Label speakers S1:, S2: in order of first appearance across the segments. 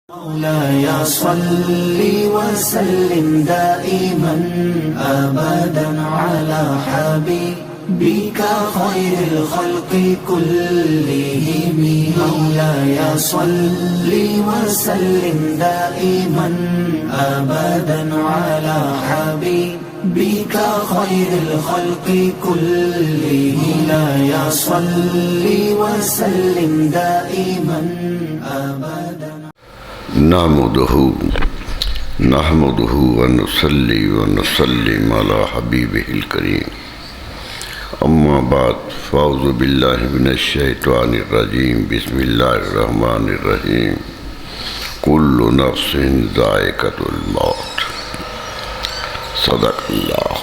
S1: مولاي صل وسلم دائما أبدا على حبيبك خير الخلق كلهم. مولاي صل وسلم دائما أبدا على حبيبك خير الخلق كلهم. مولاي صل وسلم دائما أبدا.
S2: نحمده ونصلي ونسلم على حبيبه الكريم. اما بعد فاعوذ بالله من الشيطان الرجيم. بسم الله الرحمن الرحيم. كل نفس ذائقة الموت. صدق اللہ.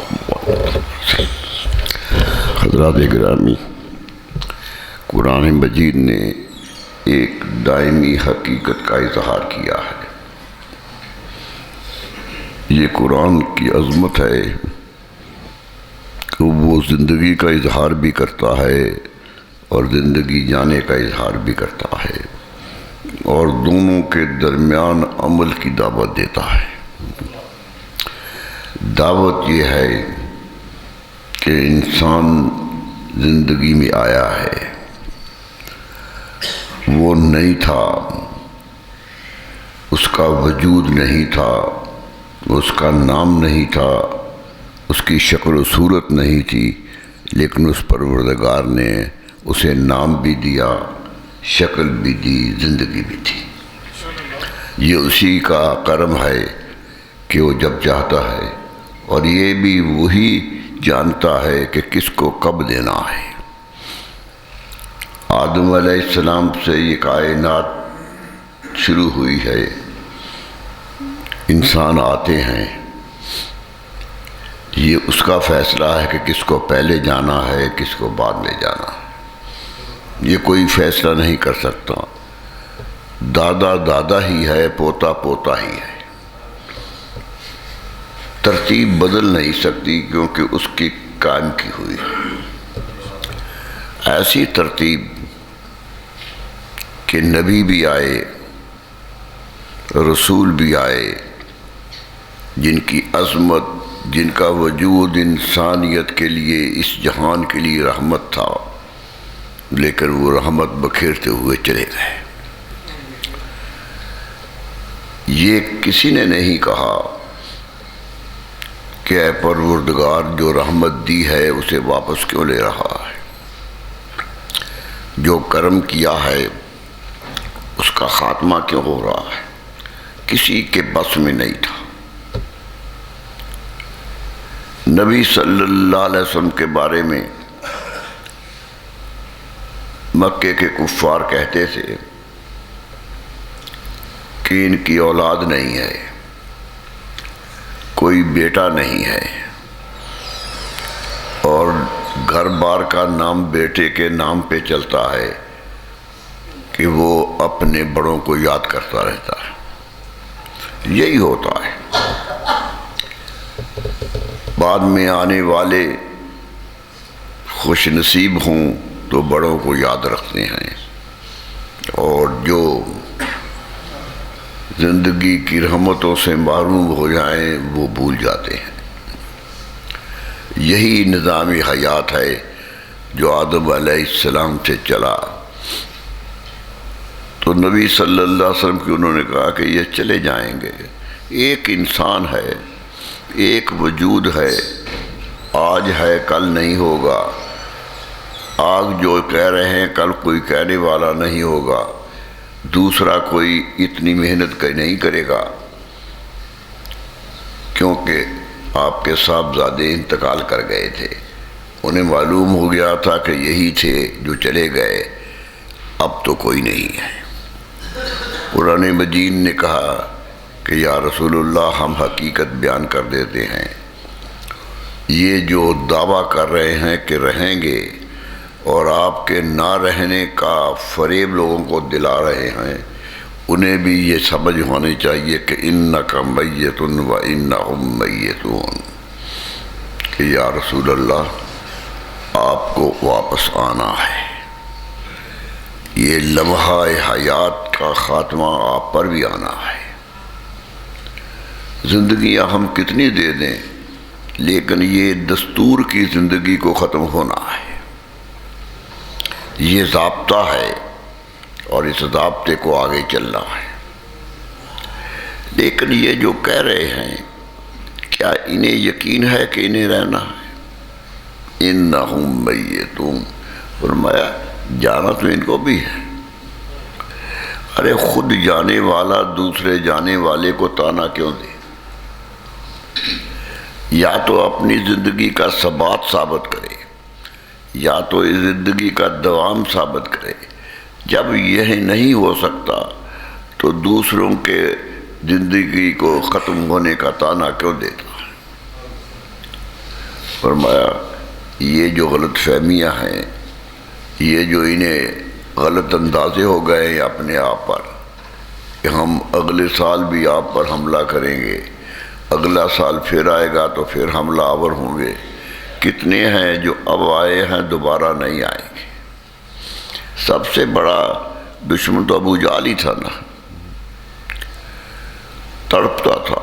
S2: حضرات گرامی، قرآن مجید نے ایک دائمی حقیقت کا اظہار کیا ہے. یہ قرآن کی عظمت ہے کہ وہ زندگی کا اظہار بھی کرتا ہے اور زندگی جانے کا اظہار بھی کرتا ہے، اور دونوں کے درمیان عمل کی دعوت دیتا ہے. دعوت یہ ہے کہ انسان زندگی میں آیا ہے، وہ نہیں تھا، اس کا وجود نہیں تھا، اس کا نام نہیں تھا، اس کی شکل و صورت نہیں تھی، لیکن اس پروردگار نے اسے نام بھی دیا، شکل بھی دی، زندگی بھی تھی. یہ اسی کا کرم ہے کہ وہ جب چاہتا ہے، اور یہ بھی وہی جانتا ہے کہ کس کو کب دینا ہے. آدم علیہ السلام سے یہ کائنات شروع ہوئی ہے. انسان آتے ہیں، یہ اس کا فیصلہ ہے کہ کس کو پہلے جانا ہے، کس کو بعد میں جانا ہے. یہ کوئی فیصلہ نہیں کر سکتا. دادا دادا ہی ہے، پوتا پوتا ہی ہے. ترتیب بدل نہیں سکتی کیونکہ اس کی قائم کی ہوئی ہے. ایسی ترتیب کہ نبی بھی آئے، رسول بھی آئے، جن کی عظمت، جن کا وجود انسانیت کے لیے، اس جہان کے لیے رحمت تھا، لیکن وہ رحمت بکھیرتے ہوئے چلے گئے. یہ کسی نے نہیں کہا کہ اے پروردگار جو رحمت دی ہے اسے واپس کیوں لے رہا ہے، جو کرم کیا ہے اس کا خاتمہ کیوں ہو رہا ہے. کسی کے بس میں نہیں تھا. نبی صلی اللہ علیہ وسلم کے بارے میں مکے کے کفار کہتے تھے کہ ان کی اولاد نہیں ہے، کوئی بیٹا نہیں ہے، اور گھر بار کا نام بیٹے کے نام پہ چلتا ہے کہ وہ اپنے بڑوں کو یاد کرتا رہتا ہے. یہی ہوتا ہے. بعد میں آنے والے خوش نصیب ہوں تو بڑوں کو یاد رکھتے ہیں، اور جو زندگی کی رحمتوں سے محروم ہو جائیں وہ بھول جاتے ہیں. یہی نظام حیات ہے جو آدم علیہ السلام سے چلا. تو نبی صلی اللہ علیہ وسلم کی انہوں نے کہا کہ یہ چلے جائیں گے. ایک انسان ہے، ایک وجود ہے، آج ہے کل نہیں ہوگا. آج جو کہہ رہے ہیں کل کوئی کہنے والا نہیں ہوگا. دوسرا کوئی اتنی محنت نہیں کرے گا، کیونکہ آپ کے صاحبزادے انتقال کر گئے تھے. انہیں معلوم ہو گیا تھا کہ یہی تھے جو چلے گئے، اب تو کوئی نہیں ہے. قرآن مجید نے کہا کہ یا رسول اللہ ہم حقیقت بیان کر دیتے ہیں. یہ جو دعویٰ کر رہے ہیں کہ رہیں گے، اور آپ کے نہ رہنے کا فریب لوگوں کو دلا رہے ہیں، انہیں بھی یہ سمجھ ہونی چاہیے کہ انک میت و انہم میتون، کہ یا رسول اللہ آپ کو واپس آنا ہے. یہ لمحہ حیات کا خاتمہ آپ پر بھی آنا ہے۔ زندگیاں ہم کتنی دے دیں، لیکن یہ دستور کی زندگی کو ختم ہونا ہے، یہ ضابطہ ہے اور اس ضابطے کو آگے چلنا ہے۔ لیکن یہ جو کہہ رہے ہیں، کیا انہیں یقین ہے کہ انہیں رہنا ہے؟ انہم میتون، فرمایا جانا تو ان کو بھی ہے۔ ارے خود جانے والا دوسرے جانے والے کو تانا کیوں دے؟ یا تو اپنی زندگی کا ثبات ثابت کرے، یا تو اس زندگی کا دوام ثابت کرے۔ جب یہ نہیں ہو سکتا تو دوسروں کے زندگی کو ختم ہونے کا تانا کیوں دیتا؟ فرمایا یہ جو غلط فہمیاں ہیں، یہ جو انہیں غلط اندازے ہو گئے ہیں اپنے آپ پر کہ ہم اگلے سال بھی آپ پر حملہ کریں گے، اگلا سال پھر آئے گا تو پھر حملہ آور ہوں گے۔ کتنے ہیں جو اب آئے ہیں دوبارہ نہیں آئیں گے۔ سب سے بڑا دشمن تو ابو جہل ہی تھا نا، تڑپتا تھا،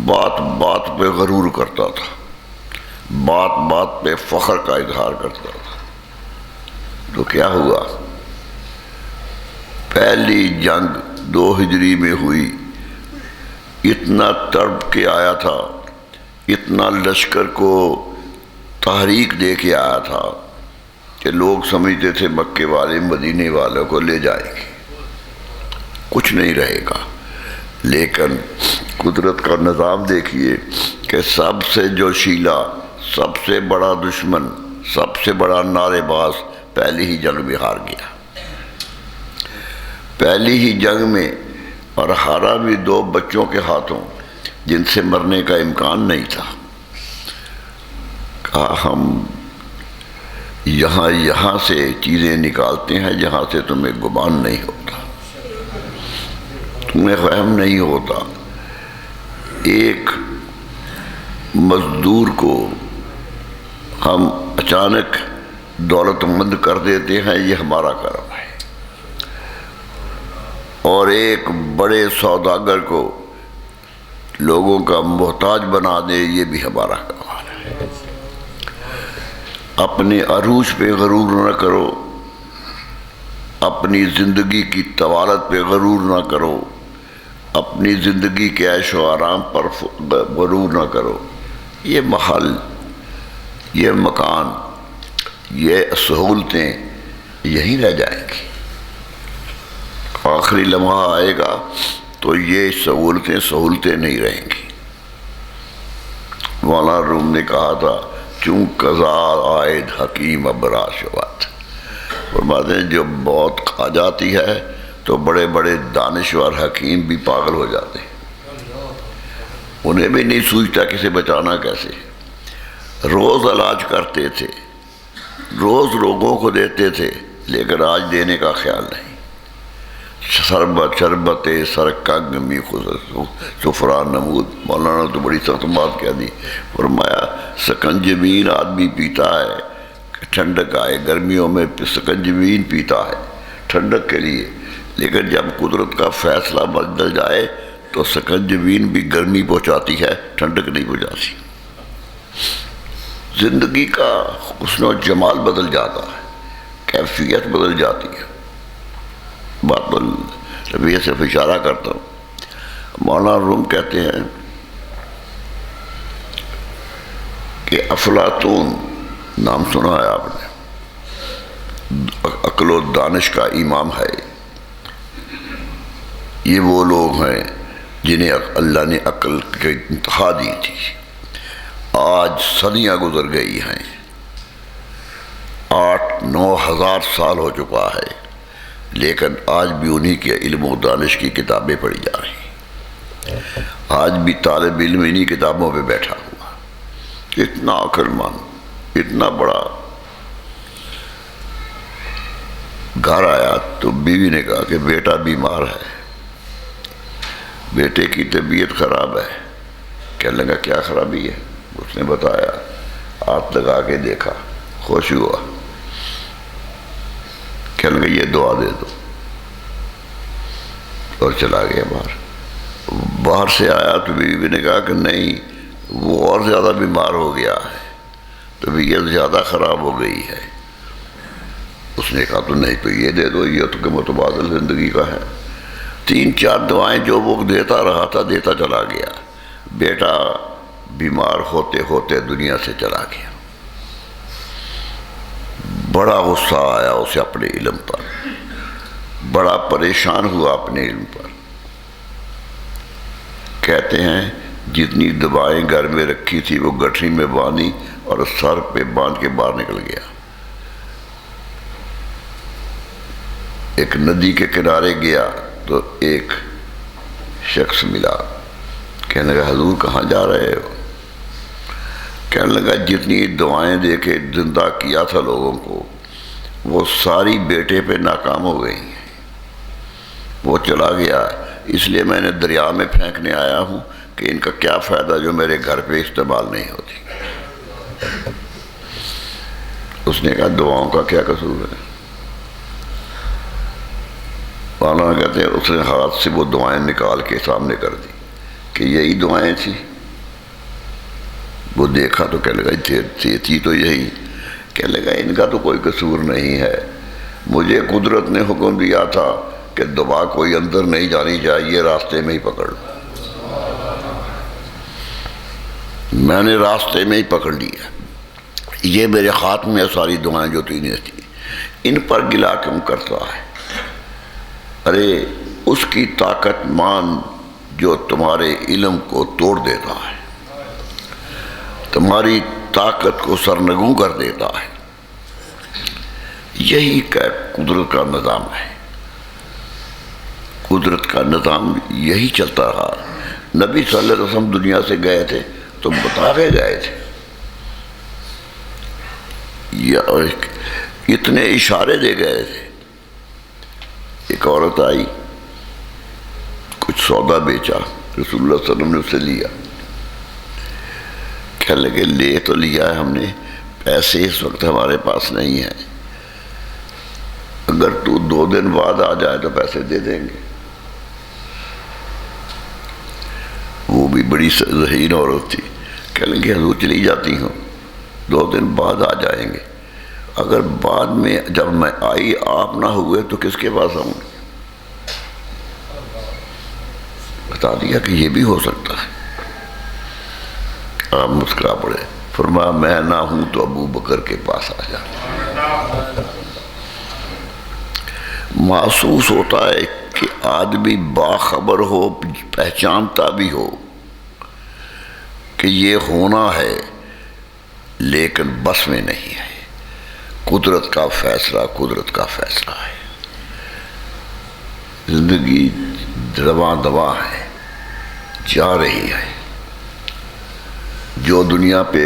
S2: بات بات پہ غرور کرتا تھا، بات بات پہ فخر کا اظہار کرتا تھا۔ تو کیا ہوا؟ پہلی جنگ 2 ہجری میں ہوئی، اتنا تڑپ کے آیا تھا، اتنا لشکر کو تحریک دے کے آیا تھا کہ لوگ سمجھتے تھے مکے والے مدینے والوں کو لے جائیں گے، کچھ نہیں رہے گا۔ لیکن قدرت کا نظام دیکھیے کہ سب سے جو شیلا، سب سے بڑا دشمن، سب سے بڑا نعرے باز پہلی ہی جنگ میں ہار گیا، پہلی ہی جنگ میں، اور ہارا بھی 2 بچوں کے ہاتھوں جن سے مرنے کا امکان نہیں تھا۔ کہا ہم یہاں سے چیزیں نکالتے ہیں جہاں سے تمہیں گمان نہیں ہوتا، تمہیں فہم نہیں ہوتا۔ ایک مزدور کو ہم اچانک دولت مند کر دیتے ہیں، یہ ہمارا کرم ہے، اور ایک بڑے سوداگر کو لوگوں کا محتاج بنا دے، یہ بھی ہمارا کمال ہے۔ اپنے عروج پہ غرور نہ کرو، اپنی زندگی کی طوالت پہ غرور نہ کرو، اپنی زندگی کے عیش و آرام پر غرور نہ کرو۔ یہ محل، یہ مکان، یہ سہولتیں یہیں رہ جائیں گی، آخری لمحہ آئے گا تو یہ سہولتیں نہیں رہیں گی۔ مولانا روم نے کہا تھا چون قضا عائد حکیم ابراش وقت، فرماتے ہیں جب موت آ جاتی ہے تو بڑے بڑے دانشور حکیم بھی پاگل ہو جاتے ہیں، انہیں بھی نہیں سوچتا کسے بچانا کیسے۔ روز علاج کرتے تھے، روز لوگوں کو دیتے تھے، لیکن آج دینے کا خیال نہیں۔ شربت سرکنگ می سفران نمود، مولانا تو بڑی سخت بات کہہ دی۔ فرمایا سکنجبین آدمی پیتا ہے ٹھنڈک آئے، گرمیوں میں سکنجبین پیتا ہے ٹھنڈک کے لیے، لیکن جب قدرت کا فیصلہ بدل جائے تو سکنجبین بھی گرمی پہنچاتی ہے، ٹھنڈک نہیں پہنچاتی۔ زندگی کا حسن و جمال بدل جاتا ہے، کیفیت بدل جاتی ہے۔ بات رویہ صرف اشارہ کرتا ہوں۔ مولانا روم کہتے ہیں کہ افلاطون نام سنا ہے آپ نے، عقل و دانش کا امام ہے۔ یہ وہ لوگ ہیں جنہیں اللہ نے عقل کی انتہا دی تھی۔ آج صدیاں گزر گئی ہیں، 8-9 ہزار سال ہو چکا ہے، لیکن آج بھی انہی کے علم و دانش کی کتابیں پڑھی جا رہی ہیں۔ آج بھی طالب علم انہی کتابوں پہ بیٹھا ہوا، اتنا عقل مند، اتنا بڑا۔ گھر آیا تو بیوی نے کہا کہ بیٹا بیمار ہے، بیٹے کی طبیعت خراب ہے۔ کہنے لگا کیا خرابی ہے؟ اس نے بتایا، ہاتھ لگا کے دیکھا، خوش ہوا۔ کہنے لگا یہ دعا دے دو، اور چلا گیا باہر۔ باہر سے آیا تو بیوی نے کہا کہ نہیں، وہ اور زیادہ بیمار ہو گیا ہے، طبیعت زیادہ خراب ہو گئی ہے۔ اس نے کہا تو نہیں تو یہ دے دو، یہ تو کہ متبادل زندگی کا ہے۔ 3-4 دعائیں جو وہ دیتا رہا تھا دیتا چلا گیا۔ بیٹا بیمار ہوتے ہوتے دنیا سے چلا گیا۔ بڑا غصہ آیا اسے اپنے علم پر، بڑا پریشان ہوا اپنے علم پر۔ کہتے ہیں جتنی دبائیں گھر میں رکھی تھی وہ گٹھری میں باندھی اور سر پہ باندھ کے باہر نکل گیا۔ ایک ندی کے کنارے گیا تو ایک شخص ملا، کہنے لگا حضور کہاں جا رہے ہو؟ کہنے لگا جتنی دعائیں دے کے زندہ کیا تھا لوگوں کو وہ ساری بیٹے پہ ناکام ہو گئی ہیں، وہ چلا گیا، اس لیے میں نے دریا میں پھینکنے آیا ہوں کہ ان کا کیا فائدہ جو میرے گھر پہ استعمال نہیں ہوتی۔ اس نے کہا دعاؤں کا کیا قصور ہے؟ مولانا کہتے ہیں اس نے ہاتھ سے وہ دعائیں نکال کے سامنے کر دی کہ یہی دعائیں تھی۔ وہ دیکھا تو کہنے لگا تھی تو یہی۔ کہنے لگا ان کا تو کوئی قصور نہیں ہے، مجھے قدرت نے حکم دیا تھا کہ دعا کوئی اندر نہیں جانی چاہیے، راستے میں ہی پکڑ لو، میں نے راستے میں ہی پکڑ لیا۔ یہ میرے خاتمے میں ساری دعائیں جو تین تھیں، ان پر گلا کیوں کرتا ہے؟ ارے اس کی طاقت مان جو تمہارے علم کو توڑ دیتا ہے، تمہاری طاقت کو سرنگوں کر دیتا ہے۔ یہی قدرت کا نظام ہے، قدرت کا نظام یہی چلتا رہا۔ نبی صلی اللہ علیہ وسلم دنیا سے گئے تھے تو بتا کے گئے تھے، اتنے اشارے دے گئے تھے۔ ایک عورت آئی، کچھ سودا بیچا، رسول اللہ صلی اللہ علیہ وسلم نے اسے لیا۔ کہنے لگے لے تو لیا ہے ہم نے، پیسے اس وقت ہمارے پاس نہیں ہیں، اگر تو 2 دن بعد آ جائے تو پیسے دے دیں گے۔ وہ بھی بڑی ذہین عورت تھی، کہنے لگے حضور چلی جاتی ہوں، 2 دن بعد آ جائیں گے۔ اگر بعد میں جب میں آئی آپ نہ ہوئے تو کس کے پاس آؤں گی؟ بتا دیا کہ یہ بھی ہو سکتا ہے۔ آپ مسکرا پڑے، فرمایا میں نہ ہوں تو ابو بکر کے پاس آ جا۔ محسوس ہوتا ہے کہ آدمی باخبر ہو، پہچانتا بھی ہو کہ یہ ہونا ہے، لیکن بس میں نہیں ہے۔ قدرت کا فیصلہ قدرت کا فیصلہ ہے۔ زندگی رواں دواں ہے، جا رہی ہے۔ جو دنیا پہ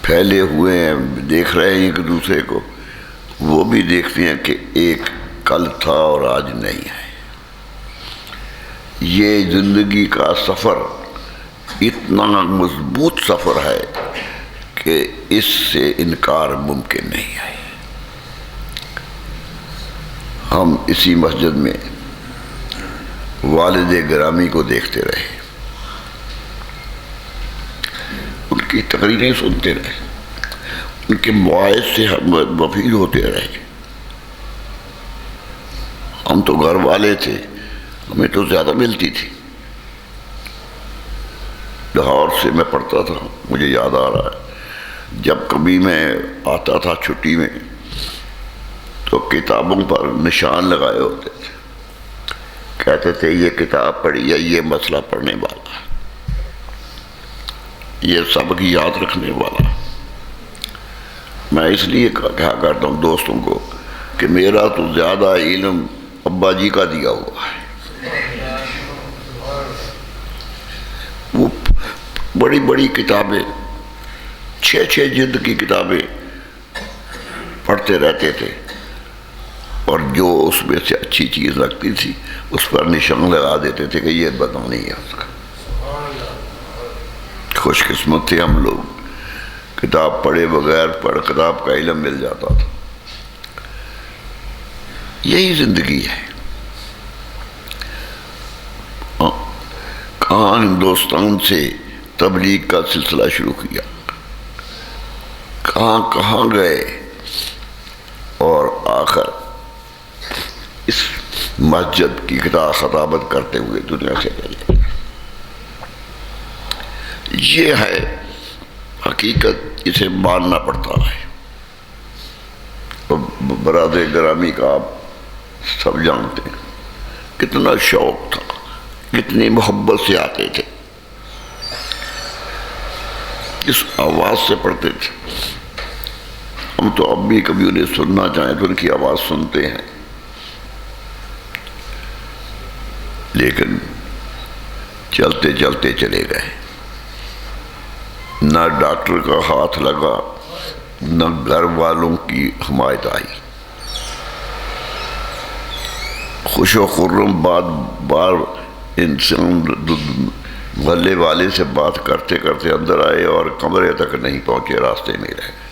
S2: پھیلے ہوئے ہیں دیکھ رہے ہیں ایک دوسرے کو، وہ بھی دیکھتے ہیں کہ ایک کل تھا اور آج نہیں ہے۔ یہ زندگی کا سفر اتنا مضبوط سفر ہے کہ اس سے انکار ممکن نہیں ہے۔ ہم اسی مسجد میں والد گرامی کو دیکھتے رہے، ان کی تقریریں سنتے رہے، ان کے مواعظ سے ہم مفید ہوتے رہے۔ ہم تو گھر والے تھے، ہمیں تو زیادہ ملتی تھی۔ لاہور سے میں پڑھتا تھا، مجھے یاد آ رہا ہے جب کبھی میں آتا تھا چھٹی میں تو کتابوں پر نشان لگائے ہوتے تھے، کہتے تھے یہ کتاب پڑھی ہے، یہ مسئلہ پڑھنے والا ہے، یہ سبق یاد رکھنے والا۔ میں اس لیے کہا کرتا ہوں دوستوں کو کہ میرا تو زیادہ علم ابا جی کا دیا ہوا ہے۔ وہ بڑی بڑی کتابیں، 6 جلد کی کتابیں پڑھتے رہتے تھے، اور جو اس میں سے اچھی چیز لگتی تھی اس پر نشان لگا دیتے تھے کہ یہ بدنامی ہے اس کا۔ خوش قسمت تھے ہم لوگ، کتاب پڑھے بغیر کتاب کا علم مل جاتا تھا۔ یہی زندگی ہے. کہاں ہندوستان سے تبلیغ کا سلسلہ شروع کیا, کہاں کہاں گئے, اور آخر اس مسجد کی خطابت کرتے ہوئے دنیا سے چلے گئے. یہ ہے حقیقت, اسے ماننا پڑتا ہے. برادر گرامی کا آپ سب جانتے ہیں کتنا شوق تھا, کتنی محبت سے آتے تھے, اس آواز سے پڑھتے تھے. ہم تو اب بھی کبھی انہیں سننا چاہیں تو ان کی آواز سنتے ہیں, لیکن چلتے چلتے چلے گئے. نہ ڈاکٹر کا ہاتھ لگا, نہ گھر والوں کی حمایت آئی. خوش و خرم بار انسان محلے والے سے بات کرتے کرتے اندر آئے اور کمرے تک نہیں پہنچے, راستے میں رہ گئے.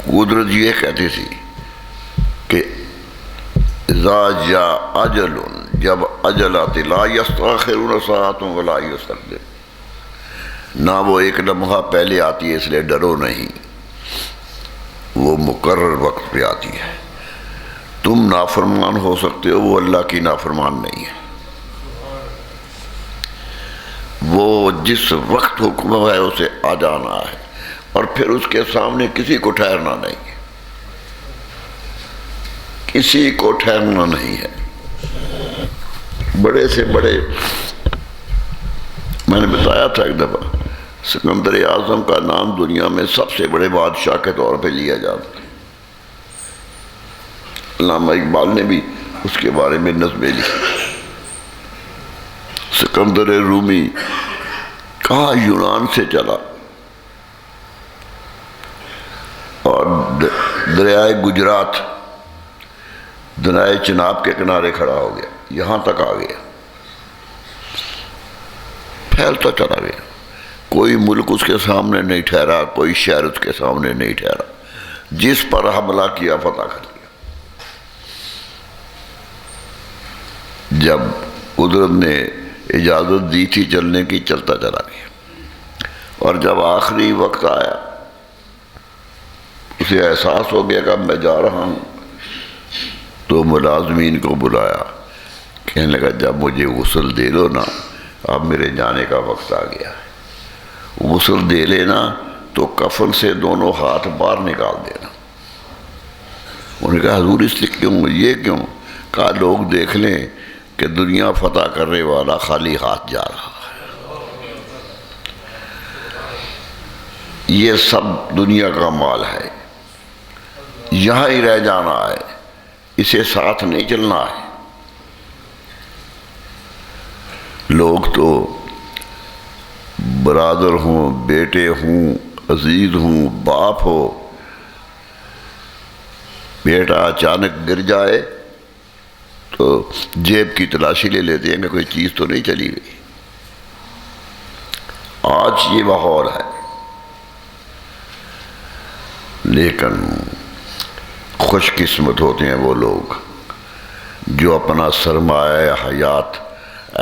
S2: قدرت یہ کہتی تھی کہ اذا جاء اجل, جب اجل آتی, لا یستاخرون ساعۃ ولا یستقدمون. نہ وہ ایک لمحہ پہلے آتی ہے اس لیے ڈرو نہیں, وہ مقرر وقت پہ آتی ہے. تم نافرمان ہو سکتے ہو, وہ اللہ کی نافرمان نہیں ہے. وہ جس وقت حکم ہے اسے آ جانا ہے, اور پھر اس کے سامنے کسی کو ٹھہرنا نہیں ہے, کسی کو ٹھہرنا نہیں ہے. بڑے سے بڑے, میں نے بتایا تھا ایک دفعہ, سکندر اعظم کا نام دنیا میں سب سے بڑے بادشاہ کے طور پہ لیا جاتا ہے. علامہ اقبال نے بھی اس کے بارے میں نظمیں لکھی. سکندر رومی کہاں یونان سے چلا اور دریائے گجرات, دریائے چناب کے کنارے کھڑا ہو گیا, یہاں تک آ گیا, پھیلتا چلا گیا. کوئی ملک اس کے سامنے نہیں ٹھہرا, کوئی شہر اس کے سامنے نہیں ٹھہرا. جس پر حملہ کیا فتح کر لیا. جب قدرت نے اجازت دی تھی چلنے کی, چلتا چلا گیا. اور جب آخری وقت آیا اسے احساس ہو گیا کہ میں جا رہا ہوں, تو ملازمین کو بلایا, کہنے لگا جب مجھے غسل دے دو نا, اب میرے جانے کا وقت آ گیا ہے. غسل دے لینا تو کفن سے دونوں ہاتھ باہر نکال دینا. انہوں نے کہا حضور اس لیے کیوں, یہ کیوں؟ کہا لوگ دیکھ لیں کہ دنیا فتح کرنے والا خالی ہاتھ جا رہا ہے. یہ سب دنیا کا مال ہے, یہاں ہی رہ جانا ہے, اسے ساتھ نہیں چلنا ہے. لوگ تو برادر ہوں, بیٹے ہوں, عزیز ہوں, باپ ہو, بیٹا اچانک گر جائے تو جیب کی تلاشی لے لیتے ہیں کہ کوئی چیز تو نہیں چلی گئی. آج یہ ماحول ہے. لیکن خوش قسمت ہوتے ہیں وہ لوگ جو اپنا سرمایہ حیات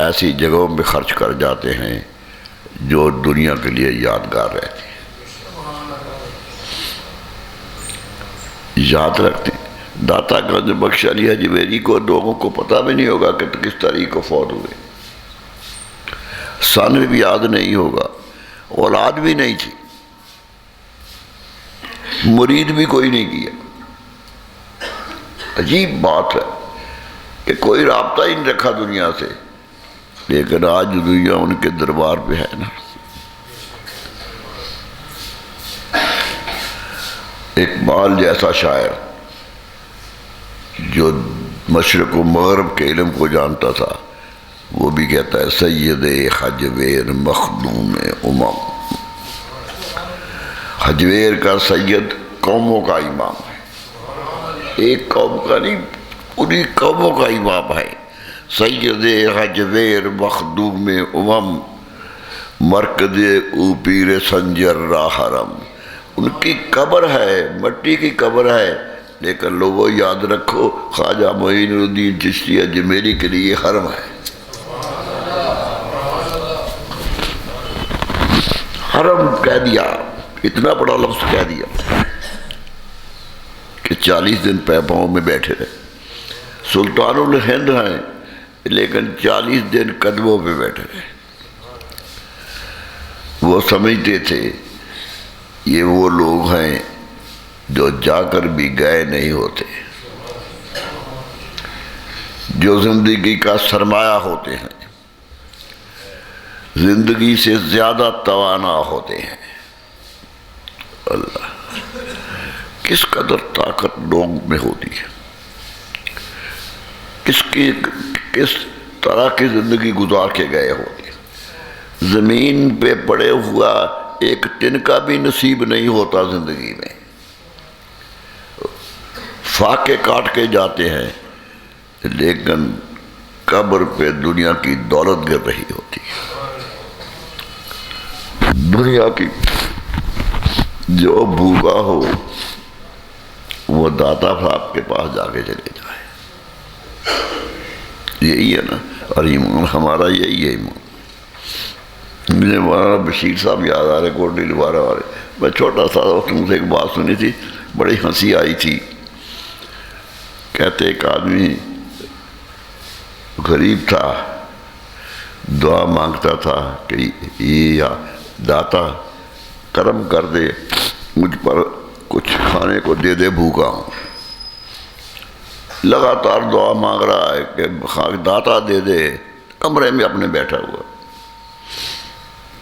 S2: ایسی جگہوں میں خرچ کر جاتے ہیں جو دنیا کے لیے یادگار رہتے ہیں. یاد رکھتے ہیں داتا گنج بخش علی حجویری کو لوگوں کو پتہ بھی نہیں ہوگا کہ کس تاریخ کو فوت ہوئے. سن بھی یاد نہیں ہوگا, اولاد بھی نہیں تھی, مرید بھی کوئی نہیں کیا. عجیب بات ہے کہ کوئی رابطہ ہی نہیں رکھا دنیا سے, لیکن آج دنیا ان کے دربار پہ ہے نا. اقبال جیسا شاعر جو مشرق و مغرب کے علم کو جانتا تھا, وہ بھی کہتا ہے سید حجویر مخدوم امم. حجویر کا سید قوموں کا امام ہے, ایک قوم کا نہیں, پوری قوموں کا امام ہے. سید حجویر مخدوم امم, مرکز او پیر سنجر را حرم. ان کی قبر ہے, مٹی کی قبر ہے, لیکن لوگوں یاد رکھو خواجہ معین الدین چشتی اجمیری کے لیے حرم ہے. حرم کہہ دیا، اتنا بڑا لفظ کہہ دیا کہ 40 دن پے پاؤں میں بیٹھے رہے. سلطان الہند ہیں لیکن 40 دن قدموں پہ بیٹھے رہے. وہ سمجھتے تھے یہ وہ لوگ ہیں جو جا کر بھی گئے نہیں ہوتے، جو زندگی کا سرمایہ ہوتے ہیں، زندگی سے زیادہ توانا ہوتے ہیں. اللہ کس قدر طاقت لوگ میں ہوتی ہے، کس طرح کی زندگی گزار کے گئے ہوتے ہیں. زمین پہ پڑے ہوا ایک تنکا بھی نصیب نہیں ہوتا زندگی میں، فاقے کاٹ کے جاتے ہیں، لیکن قبر پہ دنیا کی دولت گر رہی ہوتی ہے. دنیا کی جو بھوکا ہو وہ داتا صاحب کے پاس جا کے چلے جائے. یہی ہے نا، اور ایمان ہمارا یہی ہے. ایمان مجھے مولانا بشیر صاحب یاد آ رہے، کوٹلی لبارہ والے. میں چھوٹا سا وقت مجھے ایک بات سنی تھی، بڑی ہنسی آئی تھی. کہتے ایک آدمی غریب تھا، دعا مانگتا تھا کہ یہ داتا کرم کر دے، مجھ پر کچھ کھانے کو دے دے، بھوکا ہوں. لگاتار دعا مانگ رہا ہے کہ داتا دے دے. کمرے میں اپنے بیٹھا ہوا،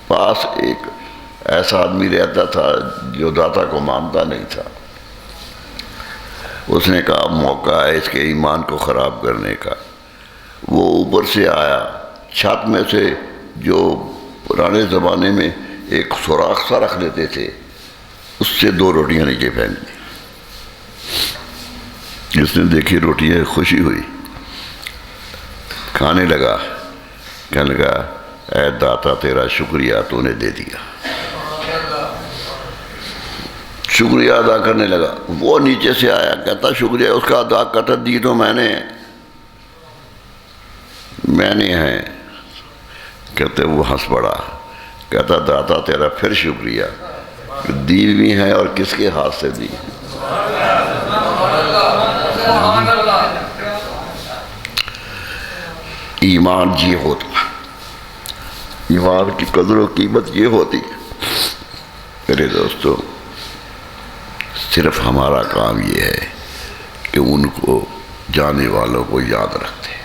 S2: پاس ایک ایسا آدمی رہتا تھا جو داتا کو مانتا نہیں تھا. اس نے کہا موقع ہے اس کے ایمان کو خراب کرنے کا. وہ اوپر سے آیا، چھت میں سے جو پرانے زمانے میں ایک سوراخ سا رکھ لیتے تھے، اس سے 2 روٹیاں نیچے پھینک دی. جس نے دیکھی روٹیاں خوشی ہوئی، کھانے لگا. کہنے لگا اے داتا تیرا شکریہ، تو نے دے دیا. شکریہ ادا کرنے لگا. وہ نیچے سے آیا، کہتا شکریہ اس کا ادا کرتا، دی تو میں نے ہے. کہتے وہ ہنس پڑا. کہتا داتا تیرا پھر شکریہ، دی بھی ہے اور کس کے ہاتھ سے دی. ایمان یہ ہوتا، ایمان کی قدر و قیمت یہ ہوتی. میرے دوستو، صرف ہمارا کام یہ ہے کہ ان کو جانے والوں کو یاد رکھتے ہیں،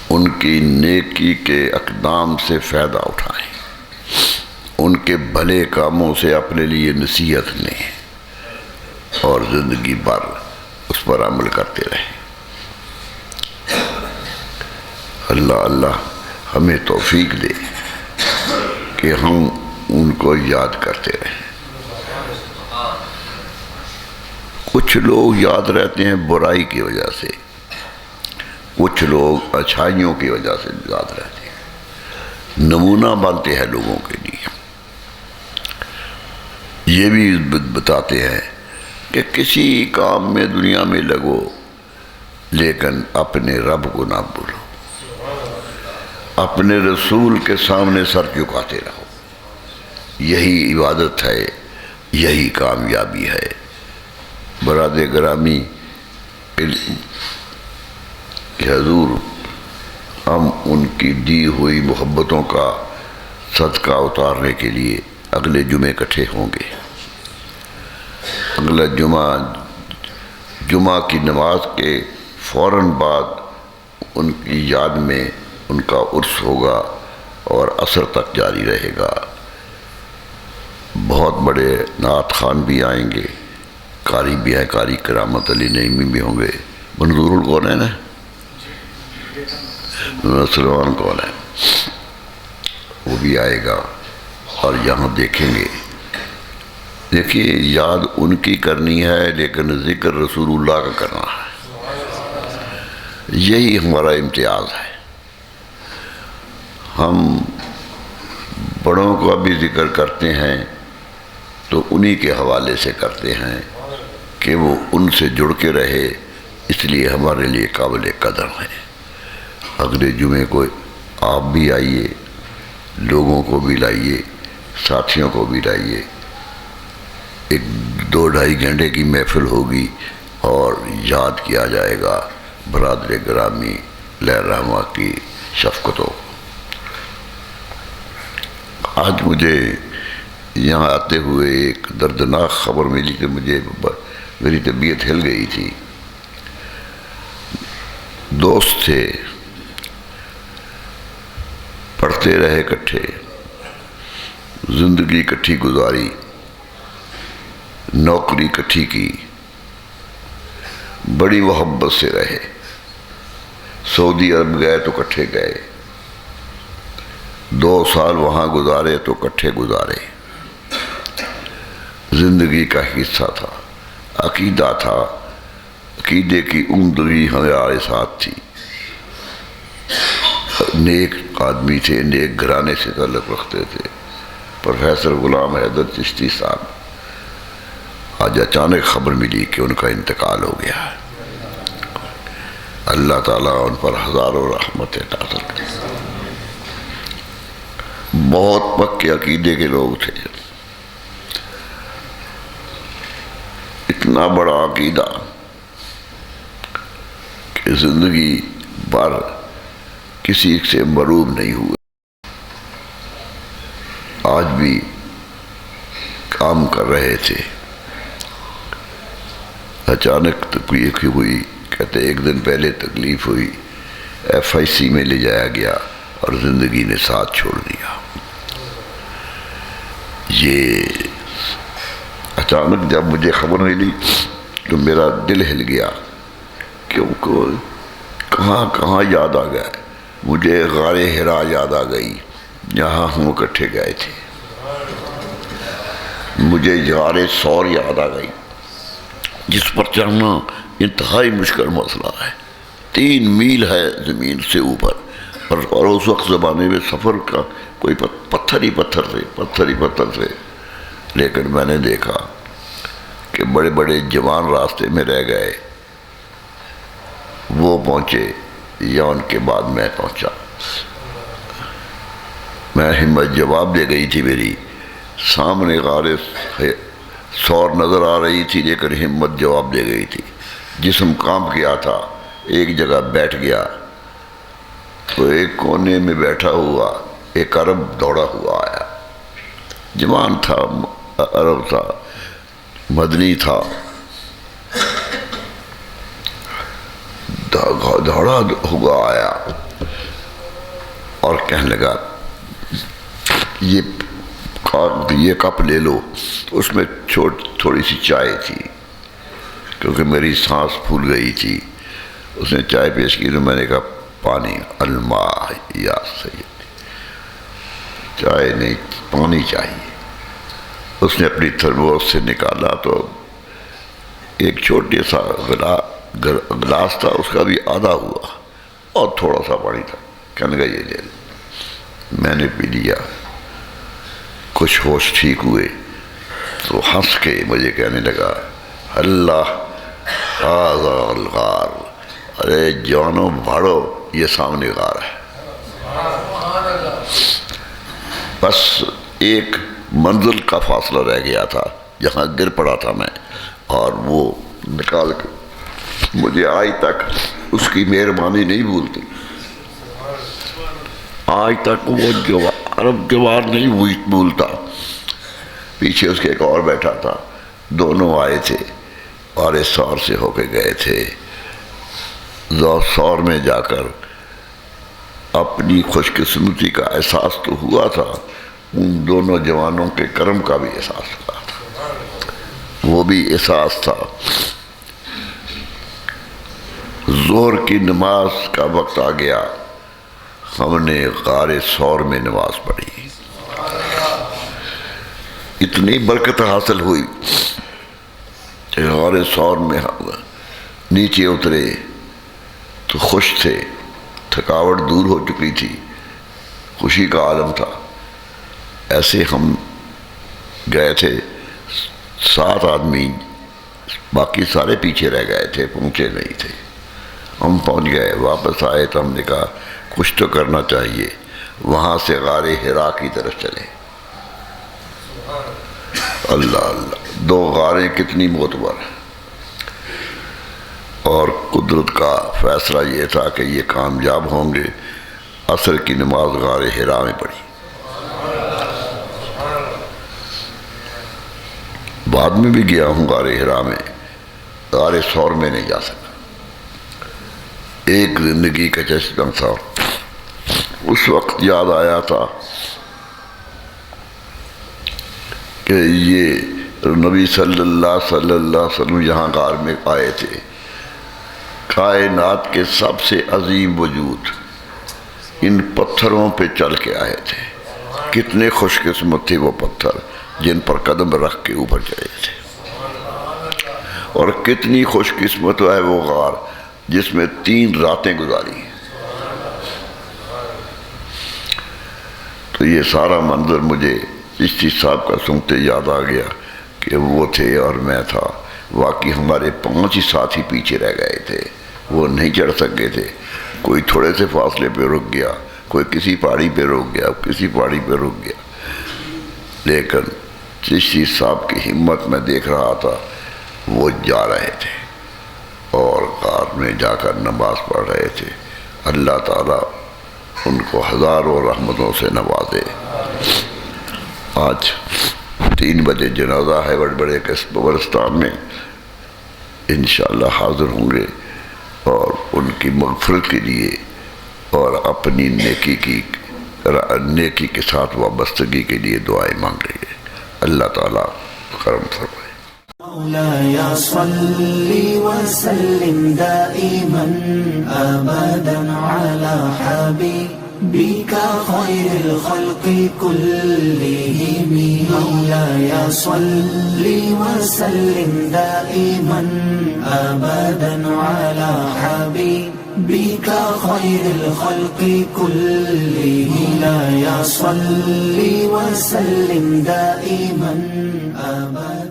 S2: ان کی نیکی کے اقدام سے فائدہ اٹھائیں، ان کے بھلے کاموں سے اپنے لیے نصیحت لیں اور زندگی بھر اس پر عمل کرتے رہیں. اللہ اللہ ہمیں توفیق دے کہ ہم ان کو یاد کرتے رہیں. کچھ لوگ یاد رہتے ہیں برائی کی وجہ سے، کچھ لوگ اچھائیوں کی وجہ سے یاد رہتے ہیں، نمونہ بنتے ہیں لوگوں کے لیے. یہ بھی بتاتے ہیں کہ کسی کام میں دنیا میں لگو لیکن اپنے رب کو نہ بھولو، اپنے رسول کے سامنے سر جھکاتے رہو. یہی عبادت ہے، یہی کامیابی ہے. برادر گرامی، کہ حضور ہم ان کی دی ہوئی محبتوں کا صدقہ اتارنے کے لیے اگلے جمعے اکٹھے ہوں گے. اگلا جمعہ کی نماز کے فوراً بعد ان کی یاد میں ان کا عرس ہوگا اور عصر تک جاری رہے گا. بہت بڑے نعت خوان بھی آئیں گے، قاری بھی ہیں، قاری کرامت علی نعیمی بھی ہوں گے. منظور القول ہے نا، سلمان کون ہے، وہ بھی آئے گا اور یہاں دیکھیں گے. دیکھیے یاد ان کی کرنی ہے لیکن ذکر رسول اللہ کا کرنا ہے. یہی ہمارا امتیاز ہے. ہم بڑوں کا بھی ذکر کرتے ہیں تو انہی کے حوالے سے کرتے ہیں کہ وہ ان سے جڑ کے رہے، اس لیے ہمارے لیے قابل قدر ہے۔ اگلے جمعے کو آپ بھی آئیے، لوگوں کو بھی لائیے، ساتھیوں کو بھی لائیے، 2-2.5 گھنٹے کی محفل ہوگی اور یاد کیا جائے گا برادر گرامی لہر رحمہ کی شفقتوں۔ آج مجھے یہاں آتے ہوئے ایک دردناک خبر ملی کہ میری طبیعت ہل گئی تھی۔ دوست تھے، پڑھتے رہے اکٹھے، زندگی اکٹھی گزاری، نوکری اکٹھی کی، بڑی محبت سے رہے، سعودی عرب گئے تو اکٹھے گئے، 2 سال وہاں گزارے تو اکٹھے گزارے۔ زندگی کا حصہ تھا، عقیدہ تھا، عقیدے کی عمدگی ہمارے ساتھ تھی۔ نیک آدمی تھے، نیک گھرانے سے تعلق رکھتے تھے۔ پروفیسر غلام حیدر چشتی صاحب، آج اچانک خبر ملی کہ ان کا انتقال ہو گیا ہے۔ اللہ تعالیٰ ان پر ہزاروں رحمتیں نازل کرے۔ بہت پکے عقیدے کے لوگ تھے، اتنا بڑا عقیدہ کہ زندگی بھر کسی سے مروب نہیں ہوئے، آج بھی کام کر رہے تھے۔ اچانک تکلیف ہوئی، کہتے ایک دن پہلے تکلیف ہوئی، FIC میں لے جایا گیا اور زندگی نے ساتھ چھوڑ دیا۔ یہ اچانک جب مجھے خبر ملی تو میرا دل ہل گیا، کیونکہ کہاں کہاں یاد آ گیا۔ مجھے غار حرا یاد آ گئی، جہاں ہم اکٹھے گئے تھے۔ مجھے غار ثور یاد آ گئی، جس پر چڑھنا انتہائی مشکل مسئلہ ہے، 3 میل ہے زمین سے اوپر، اور اس وقت زمانے میں سفر کا کوئی پتھر ہی پتھر تھے۔ لیکن میں نے دیکھا کہ بڑے بڑے جوان راستے میں رہ گئے، وہ پہنچے یا ان کے بعد میں پہنچا۔ میں ہمت جواب دے گئی تھی، میری سامنے غار ثور نظر آ رہی تھی، لیکن ہمت جواب دے گئی تھی۔ جسم کام کیا تھا، ایک جگہ بیٹھ گیا تو ایک کونے میں بیٹھا ہوا ایک عرب دوڑا ہوا آیا۔ جوان تھا، عرب تھا، مدنی تھا، دوڑا ہوا آیا اور کہنے لگا یہ کپ لے لو۔ اس میں تھوڑی سی چائے تھی، کیونکہ میری سانس پھول گئی تھی۔ اس نے چائے پیش کی تو میں نے کہا پانی، الماء یا سید، چائے نہیں پانی چاہیے۔ اس نے اپنی تھرموس سے نکالا تو ایک چھوٹے سا گلاس تھا، اس کا بھی آدھا ہوا اور تھوڑا سا پانی تھا۔ کہنے لگا یہ لے لو۔ میں نے پی لیا، کچھ ہوش ٹھیک ہوئے تو ہنس کے مجھے کہنے لگا اللہ ھذا الغار، ارے جوانوں بھاڑو، یہ سامنے غار ہے۔ بس ایک منزل کا فاصلہ رہ گیا تھا جہاں گر پڑا تھا میں، اور وہ نکال کے مجھے آج تک اس کی مہربانی نہیں بھولتی۔ آج تک وہ عرب جوار نہیں بھولتا۔ پیچھے اس کے ایک اور بیٹھا تھا، دونوں آئے تھے اور اس ثور سے ہو کے گئے تھے۔ ثور میں جا کر اپنی خوش قسمتی کا احساس تو ہوا تھا، ان دونوں جوانوں کے کرم کا بھی احساس ہوا تھا۔ وہ بھی احساس تھا۔ ظہر کی نماز کا وقت آ گیا، ہم نے غار ثور میں نماز پڑھی۔ اتنی برکت حاصل ہوئی کہ غار ثور میں ہم نیچے اترے تو خوش تھے، تھکاوٹ دور ہو چکی تھی، خوشی کا عالم تھا۔ ایسے ہم گئے تھے 7 آدمی باقی سارے پیچھے رہ گئے تھے، پہنچے نہیں تھے. ہم پہنچ گئے، واپس آئے تو ہم نے کہا کچھ تو کرنا چاہیے. وہاں سے غار حرا کی طرف چلے. اللہ اللہ، 2 غاریں کتنی معتبر. اور قدرت کا فیصلہ یہ تھا کہ یہ کامیاب ہوں گے. عصر کی نماز غار حرا میں پڑھی. بعد میں بھی گیا ہوں غار حرا میں، غار ثور میں نہیں جا سکا. ایک زندگی کا چشمہ تھا. اس وقت یاد آیا تھا کہ یہ نبی صلی اللہ علیہ وسلم یہاں غار میں آئے تھے. کائنات کے سب سے عظیم وجود ان پتھروں پہ چل کے آئے تھے. کتنے خوش قسمت تھے وہ پتھر جن پر قدم رکھ کے اوپر چلے تھے، اور کتنی خوش قسمت ہے وہ غار جس میں 3 راتیں گزاری. تو یہ سارا منظر مجھے چشتی صاحب کا سنتے یاد آ گیا کہ وہ تھے اور میں تھا. واقعی ہمارے 5 ہی ساتھی پیچھے رہ گئے تھے، وہ نہیں چڑھ سکے تھے. کوئی تھوڑے سے فاصلے پہ رک گیا، کوئی کسی پہاڑی پہ رک گیا، کسی پہاڑی پہ رک گیا. لیکن چشتی صاحب کی ہمت میں دیکھ رہا تھا. وہ جا رہے تھے اور غار میں جا کر نماز پڑھ رہے تھے. اللہ تعالیٰ ان کو ہزاروں رحمتوں سے نوازے. آج 3 بجے جنازہ ہے بڑے قبرستان میں. انشاءاللہ حاضر ہوں گے اور ان کی مغفرت کے لیے اور اپنی نیکی کے ساتھ وابستگی کے لیے دعائیں مانگیں گے. اللہ تعالیٰ کرم فرمائے.
S1: مولاي صل وسلم دائما أبدا على حبيبك خير الخلق كلهم. مولاي صل وسلم دائما أبدا على حبيبك خير الخلق كلهم. مولاي صل وسلم دائما أبدا